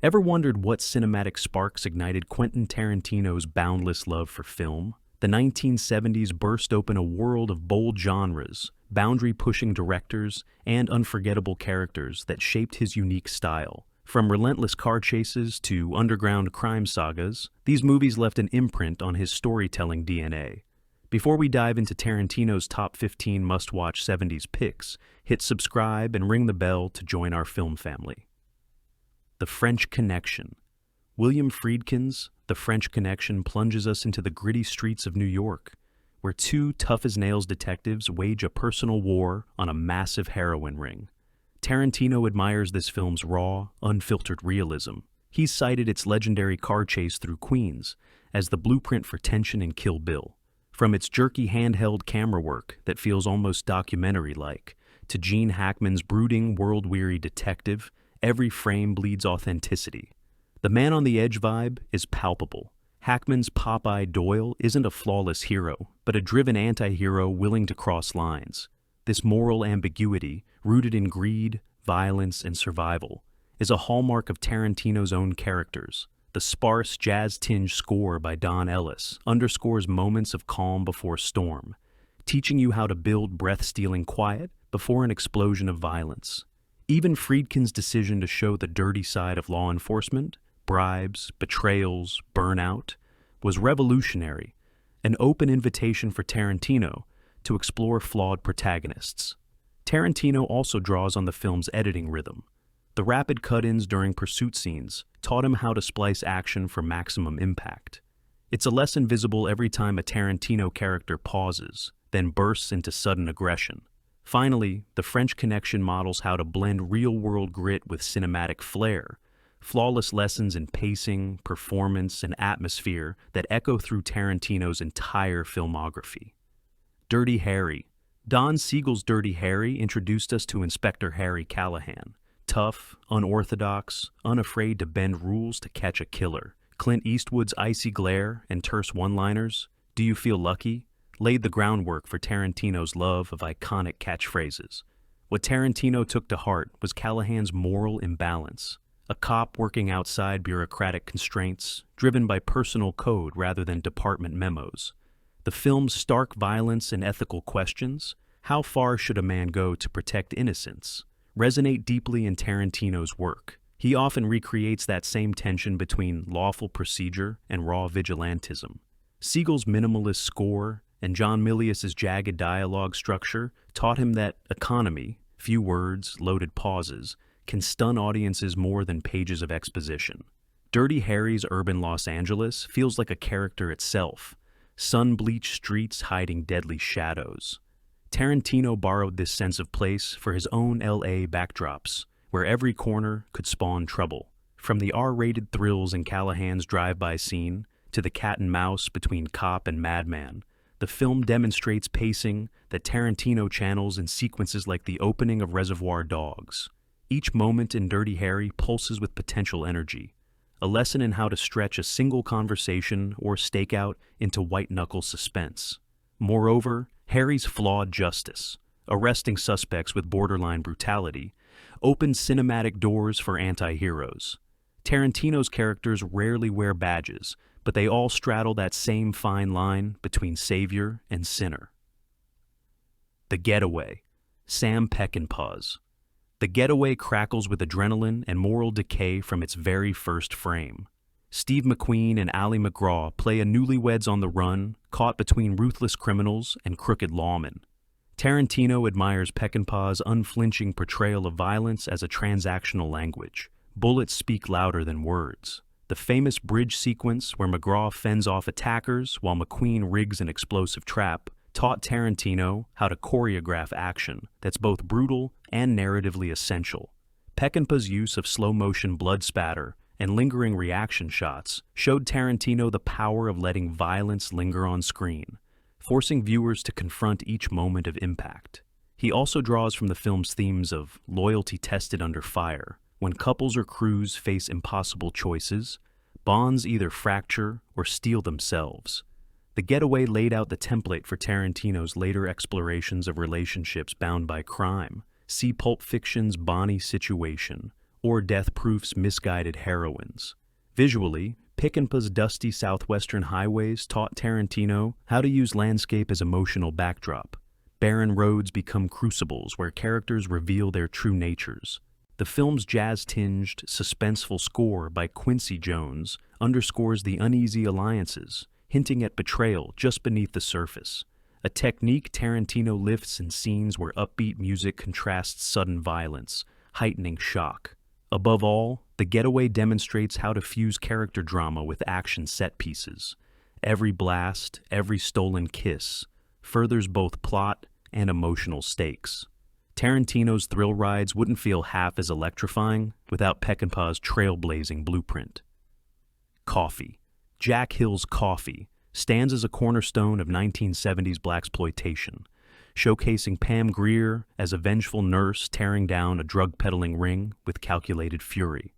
Ever wondered what cinematic sparks ignited Quentin Tarantino's boundless love for film? The 1970s burst open a world of bold genres, boundary-pushing directors, and unforgettable characters that shaped his unique style. From relentless car chases to underground crime sagas, these movies left an imprint on his storytelling DNA. Before we dive into Tarantino's top 15 must-watch 70s picks, hit subscribe and ring the bell to join our film family. The French Connection. William Friedkin's The French Connection plunges us into the gritty streets of New York, where two tough-as-nails detectives wage a personal war on a massive heroin ring. Tarantino admires this film's raw, unfiltered realism. He's cited its legendary car chase through Queens as the blueprint for tension in Kill Bill. From its jerky handheld camera work that feels almost documentary-like, to Gene Hackman's brooding, world-weary detective, every frame bleeds authenticity. The man-on-the-edge vibe is palpable. Hackman's Popeye Doyle isn't a flawless hero, but a driven anti-hero willing to cross lines. This moral ambiguity, rooted in greed, violence, and survival, is a hallmark of Tarantino's own characters. The sparse, jazz-tinged score by Don Ellis underscores moments of calm before storm, teaching you how to build breath-stealing quiet before an explosion of violence. Even Friedkin's decision to show the dirty side of law enforcement, bribes, betrayals, burnout, was revolutionary, an open invitation for Tarantino to explore flawed protagonists. Tarantino also draws on the film's editing rhythm. The rapid cut-ins during pursuit scenes taught him how to splice action for maximum impact. It's a lesson visible every time a Tarantino character pauses, then bursts into sudden aggression. Finally, The French Connection models how to blend real-world grit with cinematic flair, flawless lessons in pacing, performance, and atmosphere that echo through Tarantino's entire filmography. Dirty Harry. Don Siegel's Dirty Harry introduced us to Inspector Harry Callahan. Tough, unorthodox, unafraid to bend rules to catch a killer. Clint Eastwood's icy glare and terse one-liners, "Do you feel lucky?" laid the groundwork for Tarantino's love of iconic catchphrases. What Tarantino took to heart was Callahan's moral imbalance, a cop working outside bureaucratic constraints, driven by personal code rather than department memos. The film's stark violence and ethical questions, how far should a man go to protect innocence, resonate deeply in Tarantino's work. He often recreates that same tension between lawful procedure and raw vigilantism. Siegel's minimalist score and John Milius's jagged dialogue structure taught him that economy, few words, loaded pauses, can stun audiences more than pages of exposition. Dirty Harry's urban Los Angeles feels like a character itself, sun-bleached streets hiding deadly shadows. Tarantino borrowed this sense of place for his own LA backdrops, where every corner could spawn trouble. From the R-rated thrills in Callahan's drive-by scene to the cat and mouse between cop and madman, the film demonstrates pacing that Tarantino channels in sequences like the opening of Reservoir Dogs. Each moment in Dirty Harry pulses with potential energy, a lesson in how to stretch a single conversation or stakeout into white-knuckle suspense. Moreover, Harry's flawed justice, arresting suspects with borderline brutality, opens cinematic doors for anti-heroes. Tarantino's characters rarely wear badges, but they all straddle that same fine line between savior and sinner. The Getaway. Sam Peckinpah's. The Getaway crackles with adrenaline and moral decay from its very first frame. Steve McQueen and Ali MacGraw play a newlyweds on the run, caught between ruthless criminals and crooked lawmen. Tarantino admires Peckinpah's unflinching portrayal of violence as a transactional language. Bullets speak louder than words. The famous bridge sequence where MacGraw fends off attackers while McQueen rigs an explosive trap taught Tarantino how to choreograph action that's both brutal and narratively essential. Peckinpah's use of slow-motion blood spatter and lingering reaction shots showed Tarantino the power of letting violence linger on screen, forcing viewers to confront each moment of impact. He also draws from the film's themes of loyalty tested under fire. When couples or crews face impossible choices, bonds either fracture or steel themselves. The Getaway laid out the template for Tarantino's later explorations of relationships bound by crime. See Pulp Fiction's Bonnie situation, or Death Proof's misguided heroines. Visually, Peckinpah's dusty southwestern highways taught Tarantino how to use landscape as emotional backdrop. Barren roads become crucibles where characters reveal their true natures. The film's jazz-tinged, suspenseful score by Quincy Jones underscores the uneasy alliances, hinting at betrayal just beneath the surface. A technique Tarantino lifts in scenes where upbeat music contrasts sudden violence, heightening shock. Above all, The Getaway demonstrates how to fuse character drama with action set pieces. Every blast, every stolen kiss, furthers both plot and emotional stakes. Tarantino's thrill rides wouldn't feel half as electrifying without Peckinpah's trailblazing blueprint. Coffee. Jack Hill's Coffee stands as a cornerstone of 1970s blaxploitation, showcasing Pam Grier as a vengeful nurse tearing down a drug-peddling ring with calculated fury.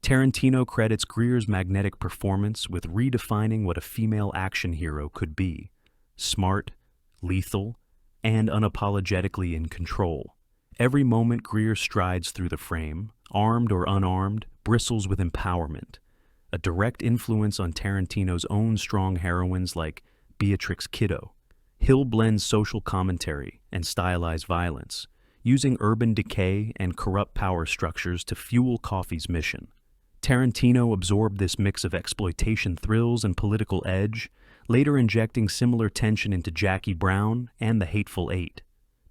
Tarantino credits Grier's magnetic performance with redefining what a female action hero could be: smart, lethal, and unapologetically in control. Every moment Grier strides through the frame, armed or unarmed, bristles with empowerment, a direct influence on Tarantino's own strong heroines like Beatrix Kiddo. Hill blends social commentary and stylized violence, using urban decay and corrupt power structures to fuel Coffee's mission. Tarantino absorbed this mix of exploitation thrills and political edge, later injecting similar tension into Jackie Brown and The Hateful Eight.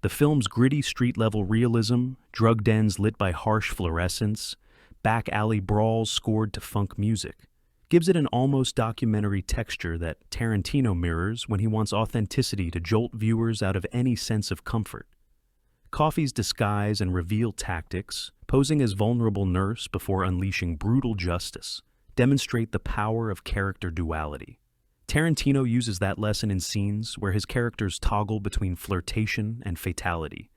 The film's gritty street-level realism, drug dens lit by harsh fluorescence, back-alley brawls scored to funk music, gives it an almost documentary texture that Tarantino mirrors when he wants authenticity to jolt viewers out of any sense of comfort. Coffee's disguise and reveal tactics, posing as vulnerable nurse before unleashing brutal justice, demonstrate the power of character duality. Tarantino uses that lesson in scenes where his characters toggle between flirtation and fatality,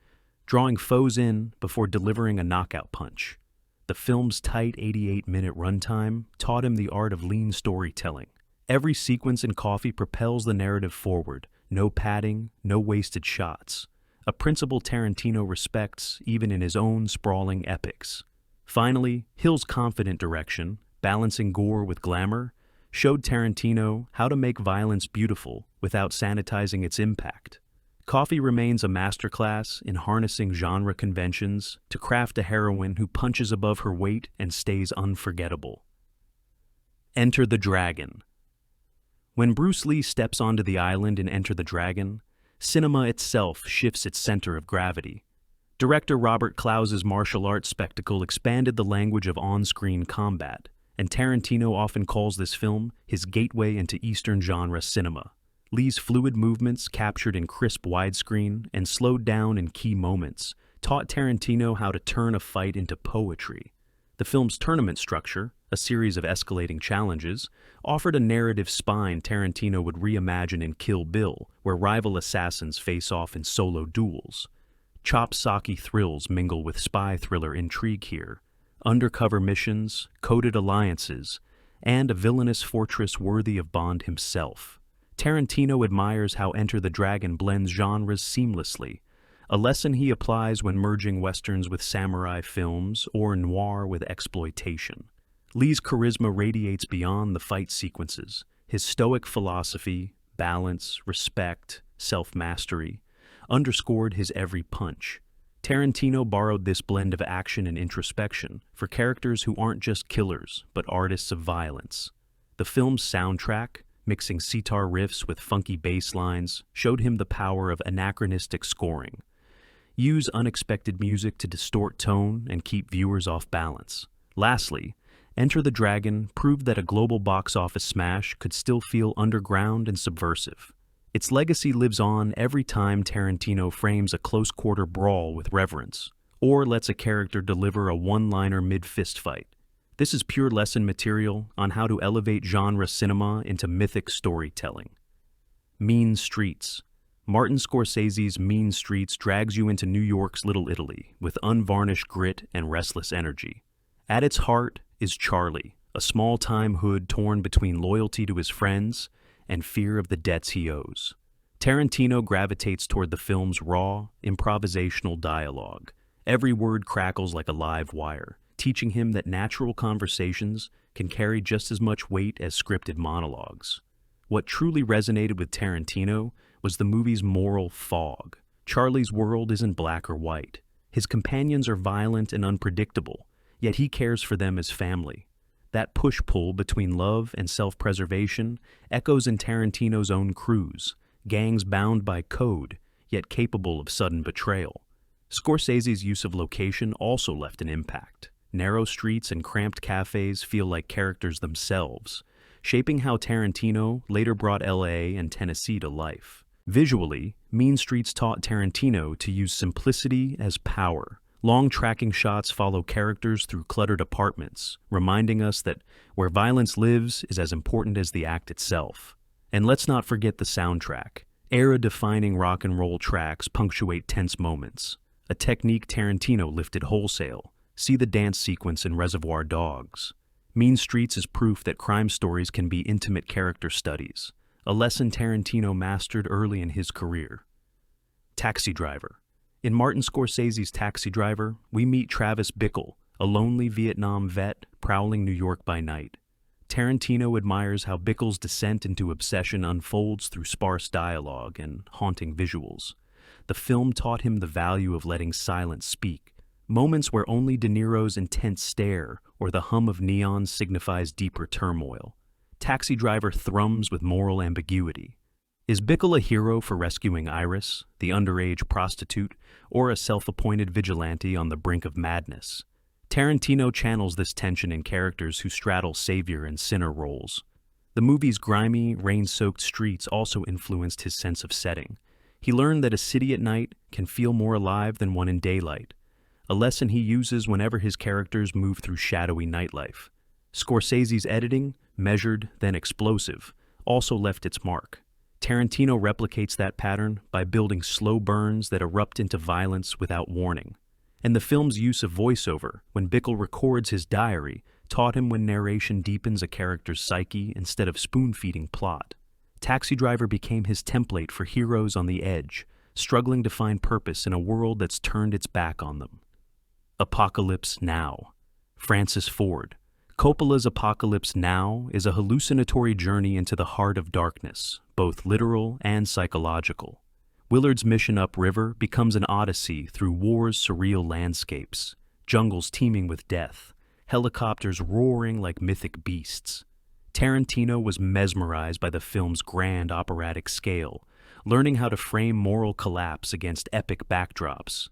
drawing foes in before delivering a knockout punch. The film's tight 88-minute runtime taught him the art of lean storytelling. Every sequence in Coffee propels the narrative forward, no padding, no wasted shots. A principle Tarantino respects even in his own sprawling epics. Finally, Hill's confident direction, balancing gore with glamour, showed Tarantino how to make violence beautiful without sanitizing its impact. Coffee remains a masterclass in harnessing genre conventions to craft a heroine who punches above her weight and stays unforgettable. Enter the Dragon. When Bruce Lee steps onto the island in Enter the Dragon, cinema itself shifts its center of gravity. Director Robert Clouse's martial arts spectacle expanded the language of on-screen combat, and Tarantino often calls this film his gateway into Eastern genre cinema. Lee's fluid movements, captured in crisp widescreen and slowed down in key moments, taught Tarantino how to turn a fight into poetry. The film's tournament structure, a series of escalating challenges, offered a narrative spine Tarantino would reimagine in Kill Bill, where rival assassins face off in solo duels. Chop-socky thrills mingle with spy thriller intrigue here, undercover missions, coded alliances, and a villainous fortress worthy of Bond himself. Tarantino admires how Enter the Dragon blends genres seamlessly, a lesson he applies when merging westerns with samurai films or noir with exploitation. Lee's charisma radiates beyond the fight sequences. His stoic philosophy, balance, respect, self-mastery, underscored his every punch. Tarantino borrowed this blend of action and introspection for characters who aren't just killers, but artists of violence. The film's soundtrack, mixing sitar riffs with funky bass lines, showed him the power of anachronistic scoring. Use unexpected music to distort tone and keep viewers off balance. Lastly, Enter the Dragon proved that a global box office smash could still feel underground and subversive. Its legacy lives on every time Tarantino frames a close-quarter brawl with reverence, or lets a character deliver a one-liner mid-fist fight. This is pure lesson material on how to elevate genre cinema into mythic storytelling. Mean Streets. Martin Scorsese's Mean Streets drags you into New York's Little Italy with unvarnished grit and restless energy. At its heart is Charlie, a small-time hood torn between loyalty to his friends and fear of the debts he owes. Tarantino gravitates toward the film's raw, improvisational dialogue. Every word crackles like a live wire, teaching him that natural conversations can carry just as much weight as scripted monologues. What truly resonated with Tarantino was the movie's moral fog. Charlie's world isn't black or white. His companions are violent and unpredictable, yet he cares for them as family. That push-pull between love and self-preservation echoes in Tarantino's own Cruise, gangs bound by code, yet capable of sudden betrayal. Scorsese's use of location also left an impact. Narrow streets and cramped cafes feel like characters themselves, shaping how Tarantino later brought LA and Tennessee to life. Visually, Mean Streets taught Tarantino to use simplicity as power. Long tracking shots follow characters through cluttered apartments, reminding us that where violence lives is as important as the act itself. And let's not forget the soundtrack. Era-defining rock and roll tracks punctuate tense moments, a technique Tarantino lifted wholesale. See the dance sequence in Reservoir Dogs. Mean Streets is proof that crime stories can be intimate character studies, a lesson Tarantino mastered early in his career. Taxi Driver. In Martin Scorsese's Taxi Driver, we meet Travis Bickle, a lonely Vietnam vet prowling New York by night. Tarantino admires how Bickle's descent into obsession unfolds through sparse dialogue and haunting visuals. The film taught him the value of letting silence speak, moments where only De Niro's intense stare or the hum of neon signifies deeper turmoil. Taxi Driver thrums with moral ambiguity. Is Bickle a hero for rescuing Iris, the underage prostitute, or a self-appointed vigilante on the brink of madness? Tarantino channels this tension in characters who straddle savior and sinner roles. The movie's grimy, rain-soaked streets also influenced his sense of setting. He learned that a city at night can feel more alive than one in daylight, a lesson he uses whenever his characters move through shadowy nightlife. Scorsese's editing, measured then explosive, also left its mark. Tarantino replicates that pattern by building slow burns that erupt into violence without warning. And the film's use of voiceover, when Bickle records his diary, taught him when narration deepens a character's psyche instead of spoon-feeding plot. Taxi Driver became his template for heroes on the edge, struggling to find purpose in a world that's turned its back on them. Apocalypse Now. Francis Ford. Coppola's Apocalypse Now is a hallucinatory journey into the heart of darkness, both literal and psychological. Willard's mission upriver becomes an odyssey through war's surreal landscapes, jungles teeming with death, helicopters roaring like mythic beasts. Tarantino was mesmerized by the film's grand operatic scale, learning how to frame moral collapse against epic backdrops.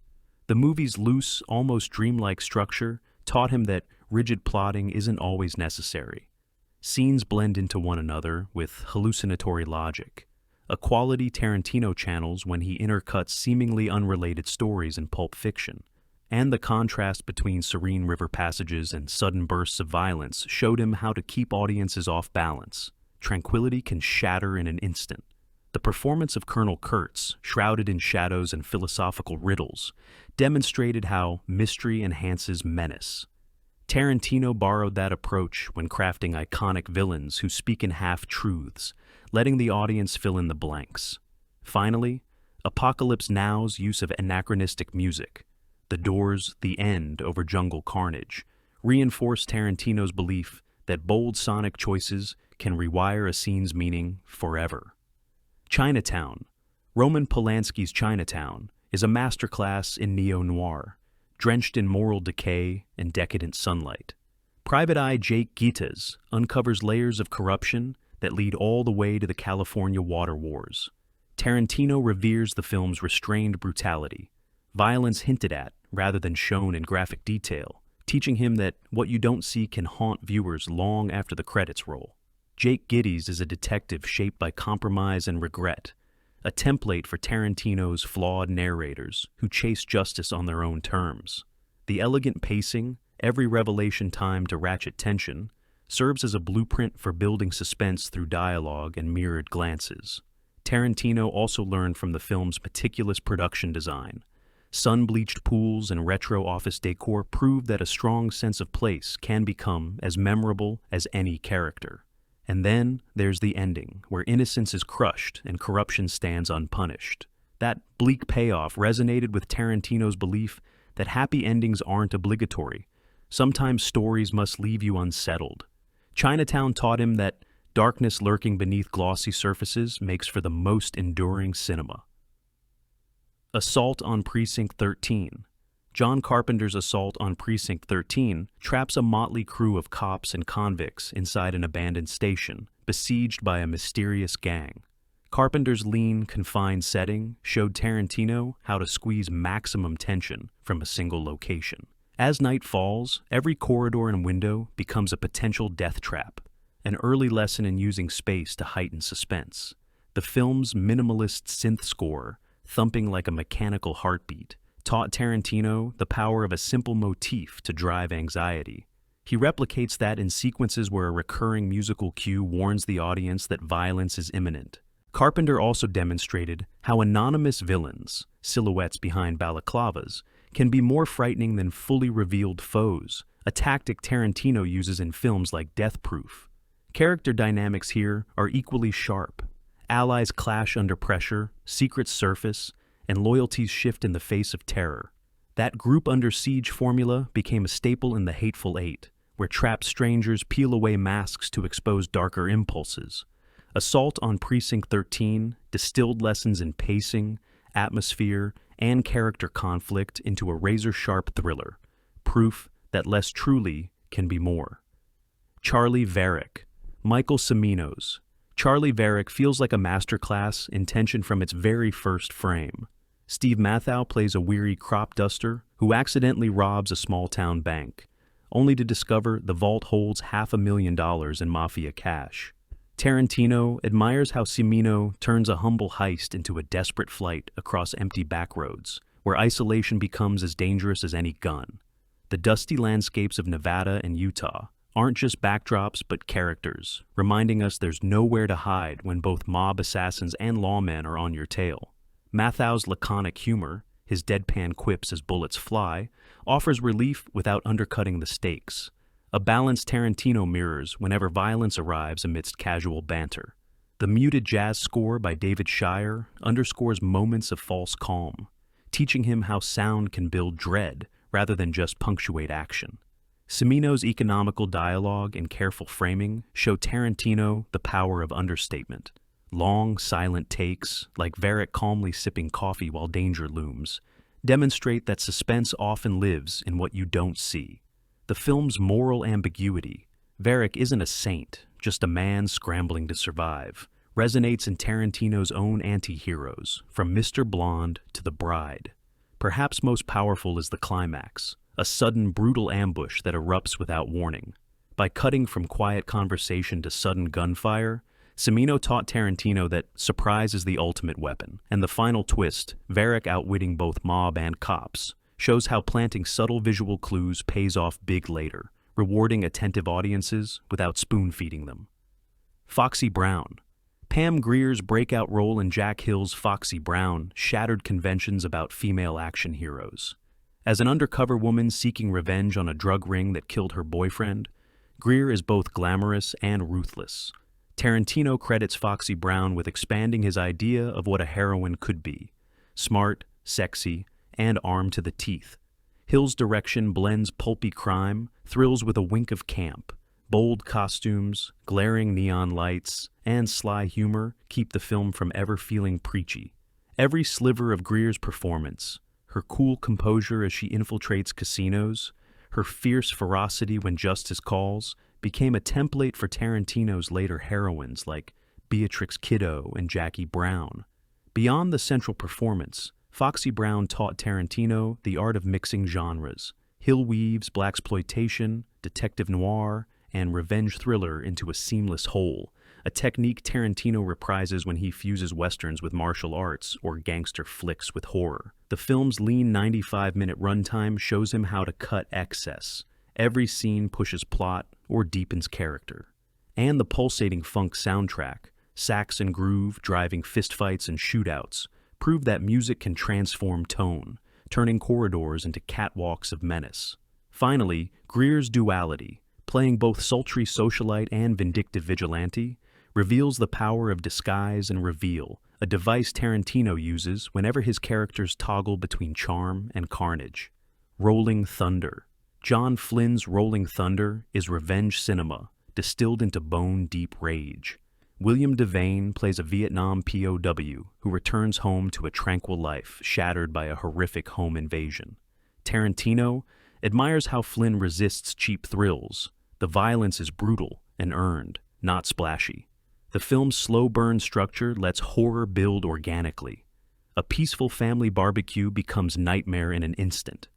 The movie's loose, almost dreamlike structure taught him that rigid plotting isn't always necessary. Scenes blend into one another with hallucinatory logic, a quality Tarantino channels when he intercuts seemingly unrelated stories in Pulp Fiction. And the contrast between serene river passages and sudden bursts of violence showed him how to keep audiences off balance. Tranquility can shatter in an instant. The performance of Colonel Kurtz, shrouded in shadows and philosophical riddles, demonstrated how mystery enhances menace. Tarantino borrowed that approach when crafting iconic villains who speak in half-truths, letting the audience fill in the blanks. Finally, Apocalypse Now's use of anachronistic music, The Doors' The End over Jungle Carnage, reinforced Tarantino's belief that bold sonic choices can rewire a scene's meaning forever. Chinatown. Roman Polanski's Chinatown is a masterclass in neo-noir, drenched in moral decay and decadent sunlight. Private Eye Jake Gittes uncovers layers of corruption that lead all the way to the California water wars. Tarantino reveres the film's restrained brutality, violence hinted at rather than shown in graphic detail, teaching him that what you don't see can haunt viewers long after the credits roll. Jake Gittes is a detective shaped by compromise and regret, a template for Tarantino's flawed narrators who chase justice on their own terms. The elegant pacing, every revelation timed to ratchet tension, serves as a blueprint for building suspense through dialogue and mirrored glances. Tarantino also learned from the film's meticulous production design. Sun-bleached pools and retro office decor prove that a strong sense of place can become as memorable as any character. And then there's the ending, where innocence is crushed and corruption stands unpunished. That bleak payoff resonated with Tarantino's belief that happy endings aren't obligatory, Sometimes stories must leave you unsettled. Chinatown taught him that darkness lurking beneath glossy surfaces makes for the most enduring cinema. Assault on Precinct 13. John Carpenter's Assault on Precinct 13 traps a motley crew of cops and convicts inside an abandoned station, besieged by a mysterious gang. Carpenter's lean, confined setting showed Tarantino how to squeeze maximum tension from a single location. As night falls, every corridor and window becomes a potential death trap, an early lesson in using space to heighten suspense. The film's minimalist synth score, thumping like a mechanical heartbeat, taught Tarantino the power of a simple motif to drive anxiety. He replicates that in sequences where a recurring musical cue warns the audience that violence is imminent. Carpenter also demonstrated how anonymous villains, silhouettes behind balaclavas, can be more frightening than fully revealed foes, a tactic Tarantino uses in films like Death Proof. Character dynamics here are equally sharp. Allies clash under pressure, secrets surface, and loyalties shift in the face of terror. That group under siege formula became a staple in The Hateful Eight, where trapped strangers peel away masks to expose darker impulses. Assault on Precinct 13 distilled lessons in pacing, atmosphere, and character conflict into a razor-sharp thriller, proof that less truly can be more. Charlie Veric. Michael Cimino's Charlie Veric feels like a masterclass in tension from its very first frame. Steve Mathau plays a weary crop duster who accidentally robs a small-town bank, only to discover the vault holds $500,000 in mafia cash. Tarantino admires how Cimino turns a humble heist into a desperate flight across empty backroads, where isolation becomes as dangerous as any gun. The dusty landscapes of Nevada and Utah aren't just backdrops but characters, reminding us there's nowhere to hide when both mob assassins and lawmen are on your tail. Mathau's laconic humor, his deadpan quips as bullets fly, offers relief without undercutting the stakes. A balance Tarantino mirrors whenever violence arrives amidst casual banter. The muted jazz score by David Shire underscores moments of false calm, teaching him how sound can build dread rather than just punctuate action. Cimino's economical dialogue and careful framing show Tarantino the power of understatement. Long, silent takes, like Veric calmly sipping coffee while danger looms, demonstrate that suspense often lives in what you don't see. The film's moral ambiguity, Veric isn't a saint, just a man scrambling to survive, resonates in Tarantino's own anti-heroes, from Mr. Blonde to The Bride. Perhaps most powerful is the climax, a sudden, brutal ambush that erupts without warning. By cutting from quiet conversation to sudden gunfire, Cimino taught Tarantino that surprise is the ultimate weapon, and the final twist, Veric outwitting both mob and cops, shows how planting subtle visual clues pays off big later, rewarding attentive audiences without spoon-feeding them. Foxy Brown. Pam Grier's breakout role in Jack Hill's Foxy Brown shattered conventions about female action heroes. As an undercover woman seeking revenge on a drug ring that killed her boyfriend, Grier is both glamorous and ruthless. Tarantino credits Foxy Brown with expanding his idea of what a heroine could be: smart, sexy, and armed to the teeth. Hill's direction blends pulpy crime, thrills with a wink of camp. Bold costumes, glaring neon lights, and sly humor keep the film from ever feeling preachy. Every sliver of Grier's performance, her cool composure as she infiltrates casinos, her fierce ferocity when justice calls, became a template for Tarantino's later heroines like Beatrix Kiddo and Jackie Brown. Beyond the central performance, Foxy Brown taught Tarantino the art of mixing genres. Hill weaves blaxploitation, detective noir, and revenge thriller into a seamless whole, a technique Tarantino reprises when he fuses westerns with martial arts or gangster flicks with horror. The film's lean 95-minute runtime shows him how to cut excess. Every scene pushes plot or deepens character. And the pulsating funk soundtrack, sax and groove driving fistfights and shootouts, prove that music can transform tone, turning corridors into catwalks of menace. Finally, Grier's duality, playing both sultry socialite and vindictive vigilante, reveals the power of disguise and reveal, a device Tarantino uses whenever his characters toggle between charm and carnage. Rolling Thunder. John Flynn's Rolling Thunder is revenge cinema, distilled into bone-deep rage. William Devane plays a Vietnam POW who returns home to a tranquil life shattered by a horrific home invasion. Tarantino admires how Flynn resists cheap thrills. The violence is brutal and earned, not splashy. The film's slow burn structure lets horror build organically. A peaceful family barbecue becomes nightmare in an instant.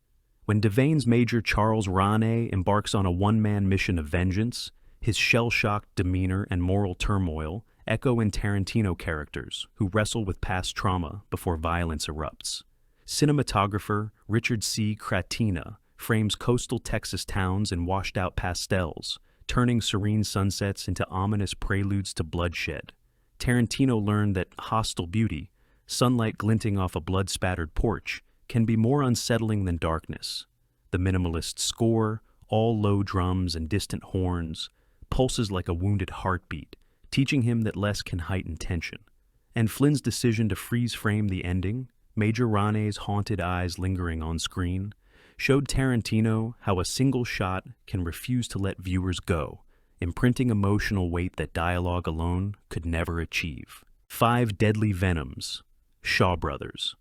When Devane's Major Charles Rane embarks on a one-man mission of vengeance, his shell-shocked demeanor and moral turmoil echo in Tarantino characters who wrestle with past trauma before violence erupts. Cinematographer Richard C. Cratina frames coastal Texas towns in washed-out pastels, turning serene sunsets into ominous preludes to bloodshed. Tarantino learned that hostile beauty, sunlight glinting off a blood-spattered porch, can be more unsettling than darkness. The minimalist score, all low drums and distant horns, pulses like a wounded heartbeat, teaching him that less can heighten tension. And Flynn's decision to freeze-frame the ending, Major Rane's haunted eyes lingering on screen, showed Tarantino how a single shot can refuse to let viewers go, imprinting emotional weight that dialogue alone could never achieve. 5 Deadly Venoms, Shaw Brothers.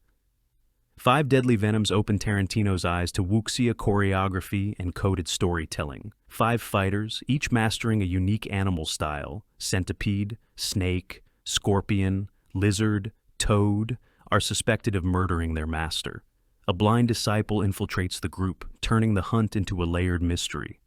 5 Deadly Venoms opened Tarantino's eyes to wuxia choreography and coded storytelling. 5 fighters, each mastering a unique animal style, centipede, snake, scorpion, lizard, toad, are suspected of murdering their master. A blind disciple infiltrates the group, turning the hunt into a layered mystery.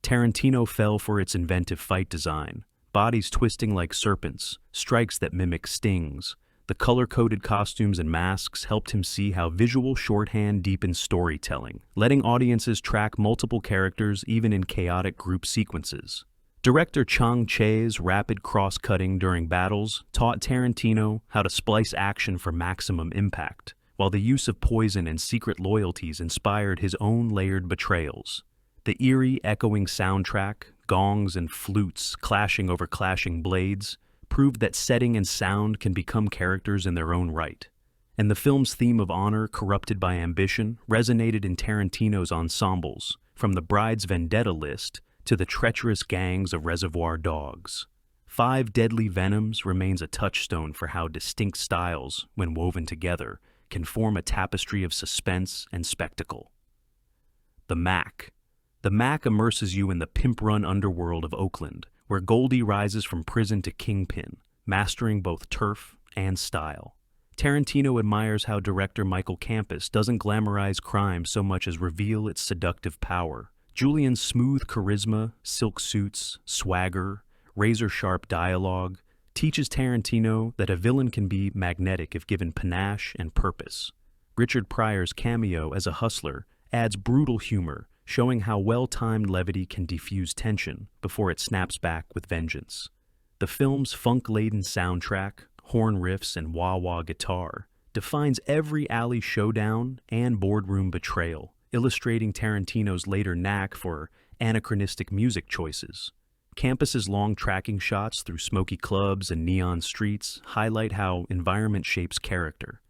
Tarantino fell for its inventive fight design, bodies twisting like serpents, strikes that mimic stings. The color-coded costumes and masks helped him see how visual shorthand deepens storytelling, letting audiences track multiple characters even in chaotic group sequences. Director Chang Che's rapid cross-cutting during battles taught Tarantino how to splice action for maximum impact, while the use of poison and secret loyalties inspired his own layered betrayals. The eerie, echoing soundtrack, gongs and flutes clashing over clashing blades, proved that setting and sound can become characters in their own right. And the film's theme of honor corrupted by ambition resonated in Tarantino's ensembles, from the Bride's Vendetta list to the treacherous gangs of Reservoir Dogs. 5 Deadly Venoms remains a touchstone for how distinct styles, when woven together, can form a tapestry of suspense and spectacle. The Mac. The Mac immerses you in the pimp-run underworld of Oakland, where Goldie rises from prison to kingpin, mastering both turf and style. Tarantino admires how director Michael Campos doesn't glamorize crime so much as reveal its seductive power. Julian's smooth charisma, silk suits, swagger, razor-sharp dialogue teaches Tarantino that a villain can be magnetic if given panache and purpose. Richard Pryor's cameo as a hustler adds brutal humor, showing how well-timed levity can diffuse tension before it snaps back with vengeance. The film's funk-laden soundtrack, horn riffs, and wah-wah guitar defines every alley showdown and boardroom betrayal, illustrating Tarantino's later knack for anachronistic music choices. Campus's long tracking shots through smoky clubs and neon streets highlight how environment shapes character.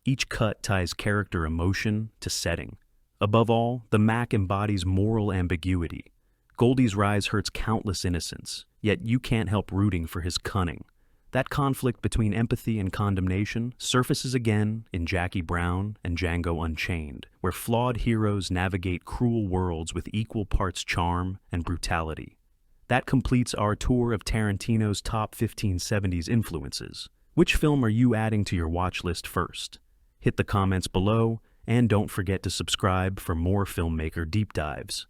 Each cut ties character emotion to setting. Above all, the Mac embodies moral ambiguity. Goldie's rise hurts countless innocents, yet you can't help rooting for his cunning. That conflict between empathy and condemnation surfaces again in Jackie Brown and Django Unchained, where flawed heroes navigate cruel worlds with equal parts charm and brutality. That completes our tour of Tarantino's top 15 70s influences. Which film are you adding to your watch list first? Hit the comments below, and don't forget to subscribe for more filmmaker deep dives.